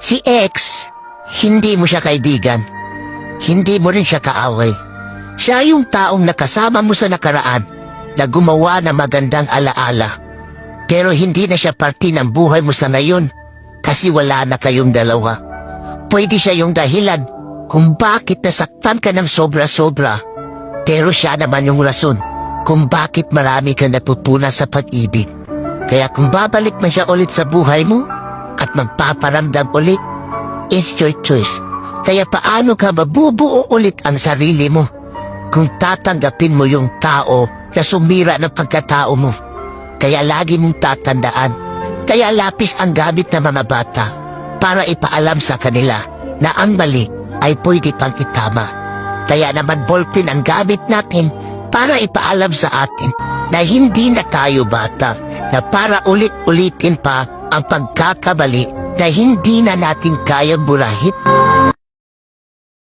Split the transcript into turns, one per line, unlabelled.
Si X, hindi mo siya kaibigan. Hindi mo rin siya kaaway. Siya yung taong nakasama mo sa nakaraan na gumawa ng magandang alaala. Pero hindi na siya parte ng buhay mo sa ngayon kasi wala na kayong dalawa. Pwede siya yung dahilan kung bakit nasaktan ka ng sobra-sobra. Pero siya naman yung rason kung bakit marami kang natutunan sa pag-ibig. Kaya kung babalik man siya ulit sa buhay mo at magpaparamdam ulit, it's your choice. Kaya paano ka mabubuo ulit ang sarili mo kung tatanggapin mo yung tao na sumira ng pagkatao mo? Kaya lagi mong tatandaan, kaya lapis ang gamit ng mga bata para ipaalam sa kanila na ang mali ay pwede pang itama. Kaya naman ballpen ang gamit natin para ipaalam sa atin na hindi na tayo bata, na para ulit-ulitin pa ang pagkakamali na hindi na natin kayang burahit.